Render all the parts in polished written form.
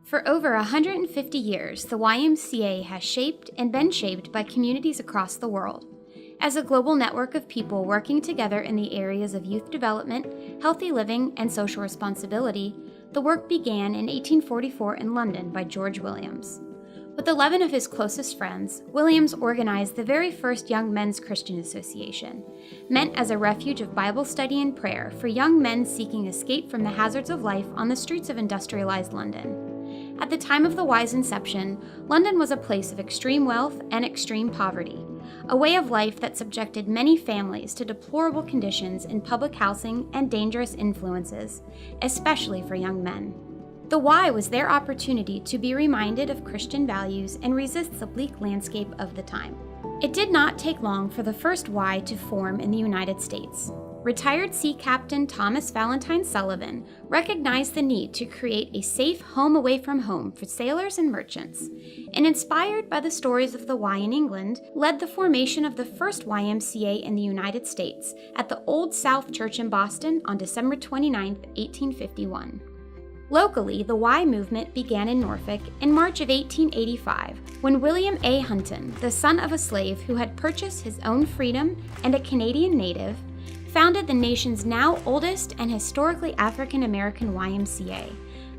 For over 150 years, the YMCA has shaped and been shaped by communities across the world. As a global network of people working together in the areas of youth development, healthy living, and social responsibility, the work began in 1844 in London by George Williams. With 11 of his closest friends, Williams organized the very first Young Men's Christian Association, meant as a refuge of Bible study and prayer for young men seeking escape from the hazards of life on the streets of industrialized London. At the time of the Y's inception, London was a place of extreme wealth and extreme poverty, a way of life that subjected many families to deplorable conditions in public housing and dangerous influences, especially for young men. The Y was their opportunity to be reminded of Christian values and resist the bleak landscape of the time. It did not take long for the first Y to form in the United States. Retired Sea Captain Thomas Valentine Sullivan recognized the need to create a safe home away from home for sailors and merchants, and inspired by the stories of the Y in England, led the formation of the first YMCA in the United States at the Old South Church in Boston on December 29, 1851. Locally, the Y movement began in Norfolk in March of 1885, when William A. Hampton, the son of a slave who had purchased his own freedom and a Canadian native, founded the nation's now oldest and historically African-American YMCA,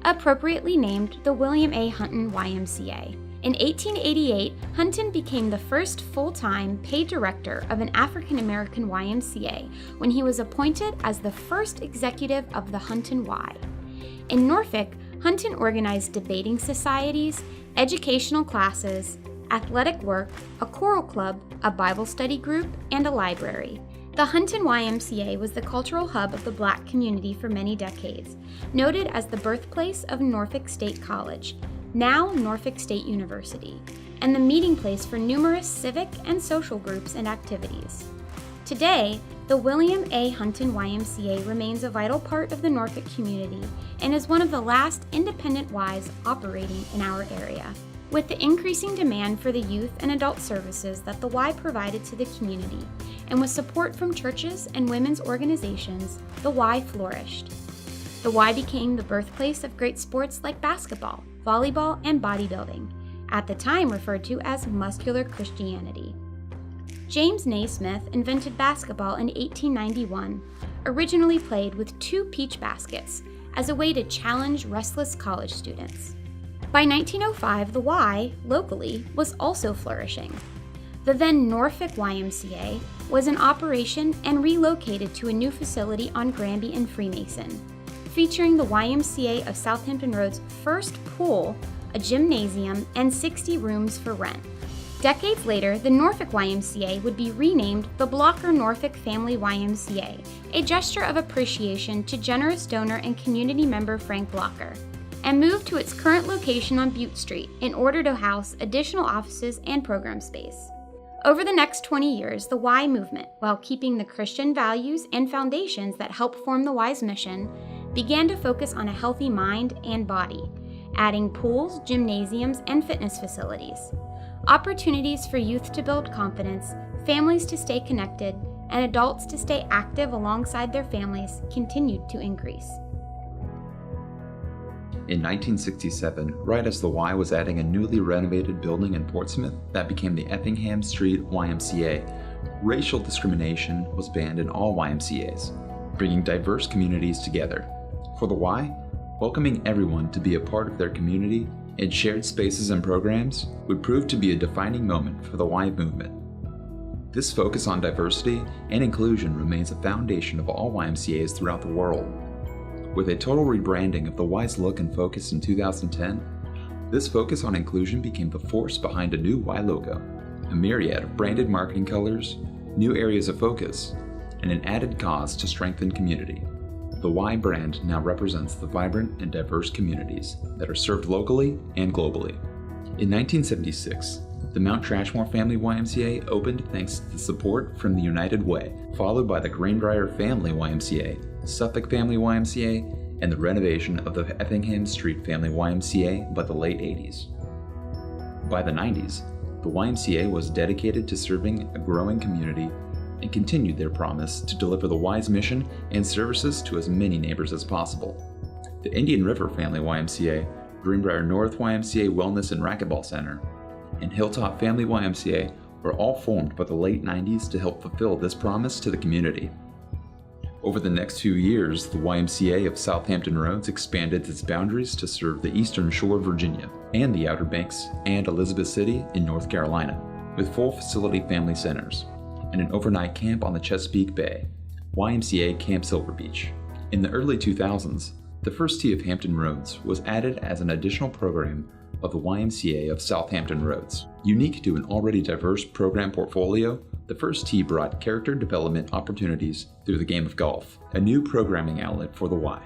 appropriately named the William A. Hampton YMCA. In 1888, Hampton became the first full-time paid director of an African-American YMCA when he was appointed as the first executive of the Hampton Y. In Norfolk, Hampton organized debating societies, educational classes, athletic work, a choral club, a Bible study group, and a library. The Hampton YMCA was the cultural hub of the Black community for many decades, noted as the birthplace of Norfolk State College, now Norfolk State University, and the meeting place for numerous civic and social groups and activities. Today, the William A. Hampton YMCA remains a vital part of the Norfolk community and is one of the last independent Ys operating in our area. With the increasing demand for the youth and adult services that the Y provided to the community, and with support from churches and women's organizations, the Y flourished. The Y became the birthplace of great sports like basketball, volleyball, and bodybuilding, at the time referred to as muscular Christianity. James Naismith invented basketball in 1891, originally played with 2 peach baskets, as a way to challenge restless college students. By 1905, the Y, locally, was also flourishing. The then Norfolk YMCA was in operation and relocated to a new facility on Granby and Freemason, featuring the YMCA of Southampton Road's first pool, a gymnasium, and 60 rooms for rent. Decades later, the Norfolk YMCA would be renamed the Blocker Norfolk Family YMCA, a gesture of appreciation to generous donor and community member Frank Blocker, and moved to its current location on Butte Street in order to house additional offices and program space. Over the next 20 years, the Y movement, while keeping the Christian values and foundations that help form the Y's mission, began to focus on a healthy mind and body, adding pools, gymnasiums, and fitness facilities. Opportunities for youth to build confidence, families to stay connected, and adults to stay active alongside their families continued to increase. In 1967, right as the Y was adding a newly renovated building in Portsmouth that became the Effingham Street YMCA, racial discrimination was banned in all YMCAs, bringing diverse communities together. For the Y, welcoming everyone to be a part of their community in shared spaces and programs would prove to be a defining moment for the Y movement. This focus on diversity and inclusion remains a foundation of all YMCAs throughout the world. With a total rebranding of the Y's look and focus in 2010, this focus on inclusion became the force behind a new Y logo, a myriad of branded marketing colors, new areas of focus, and an added cause to strengthen community. The Y brand now represents the vibrant and diverse communities that are served locally and globally. In 1976, the Mount Trashmore Family YMCA opened thanks to the support from the United Way, followed by the Greenbrier Family YMCA, Suffolk Family YMCA, and the renovation of the Effingham Street Family YMCA by the late 80s. By the 90s, the YMCA was dedicated to serving a growing community and continued their promise to deliver the Y's mission and services to as many neighbors as possible. The Indian River Family YMCA Greenbrier North YMCA Wellness and Racquetball Center, and Hilltop Family YMCA were all formed by the late 90s to help fulfill this promise to the community. Over the next few years, the YMCA of Southampton Roads expanded its boundaries to serve the eastern shore of Virginia and the Outer Banks and Elizabeth City in North Carolina, with full facility family centers and an overnight camp on the Chesapeake Bay, YMCA Camp Silver Beach. In the early 2000s, the first tee of Hampton Roads was added as an additional program of the YMCA of Southampton Roads. Unique to an already diverse program portfolio, the first tee brought character development opportunities through the game of golf, a new programming outlet for the Y.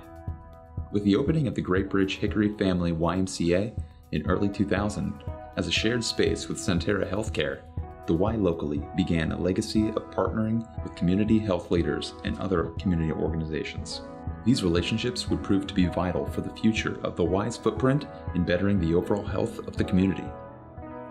With the opening of the Great Bridge Hickory Family YMCA in early 2000 as a shared space with Centera Healthcare, the Y locally began a legacy of partnering with community health leaders and other community organizations. These relationships would prove to be vital for the future of the Y's footprint in bettering the overall health of the community.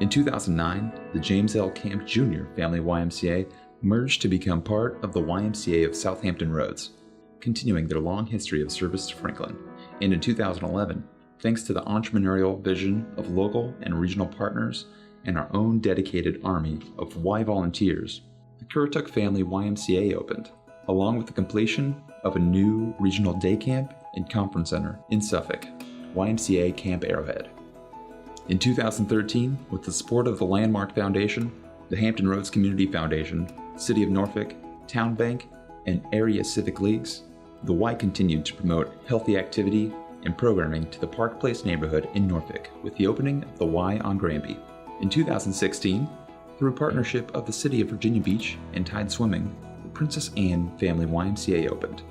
In 2009, the James L. Camp Jr. Family YMCA merged to become part of the YMCA of Southampton Roads, continuing their long history of service to Franklin. And in 2011, thanks to the entrepreneurial vision of local and regional partners and our own dedicated army of Y volunteers, the Currituck Family YMCA opened, along with the completion of a new regional day camp and conference center in Suffolk, YMCA Camp Arrowhead. In 2013, with the support of the Landmark Foundation, the Hampton Roads Community Foundation, City of Norfolk, Town Bank, and area civic leagues, the Y continued to promote healthy activity and programming to the Park Place neighborhood in Norfolk with the opening of the Y on Granby. In 2016, through partnership of the City of Virginia Beach and Tide Swimming, the Princess Anne Family YMCA opened,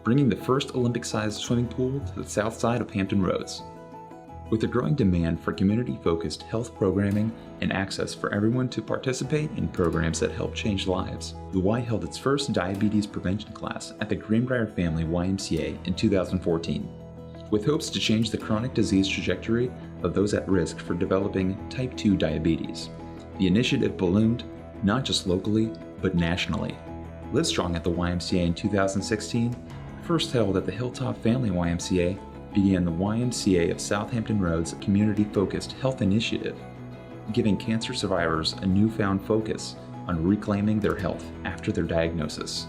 bringing the first Olympic-sized swimming pool to the south side of Hampton Roads. With a growing demand for community-focused health programming and access for everyone to participate in programs that help change lives, the Y held its first diabetes prevention class at the Greenbrier Family YMCA in 2014, with hopes to change the chronic disease trajectory of those at risk for developing type 2 diabetes. The initiative ballooned, not just locally, but nationally. Livestrong at the YMCA in 2016, first held at the Hilltop Family YMCA, began the YMCA of Southampton Roads community-focused health initiative, giving cancer survivors a newfound focus on reclaiming their health after their diagnosis.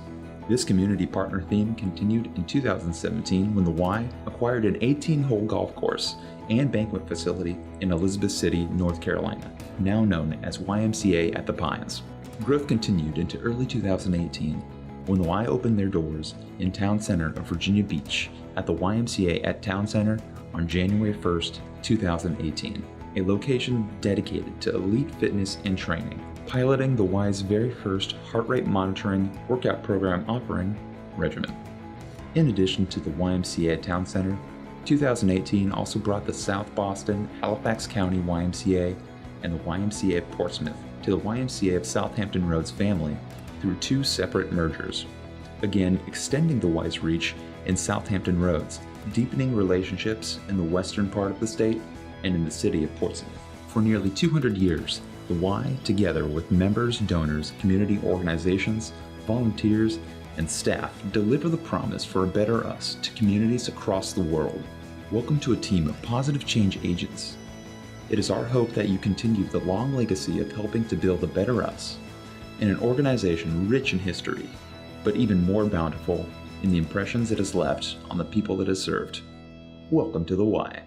This community partner theme continued in 2017 when the Y acquired an 18-hole golf course and banquet facility in Elizabeth City, North Carolina, now known as YMCA at the Pines. Growth continued into early 2018 when the Y opened their doors in Town Center of Virginia Beach at the YMCA at Town Center on January 1st, 2018, a location dedicated to elite fitness and training, piloting the Y's very first heart rate monitoring workout program offering, Regimen. In addition to the YMCA at Town Center, 2018 also brought the South Boston, Halifax County YMCA and the YMCA at Portsmouth to the YMCA of Southampton Roads family through two separate mergers, again extending the Y's reach in Southampton Roads, deepening relationships in the western part of the state and in the city of Portsmouth. For nearly 200 years, the Y, together with members, donors, community organizations, volunteers, and staff, deliver the promise for a better us to communities across the world. Welcome to a team of positive change agents. It is our hope that you continue the long legacy of helping to build a better us in an organization rich in history, but even more bountiful in the impressions it has left on the people it has served. Welcome to the Y.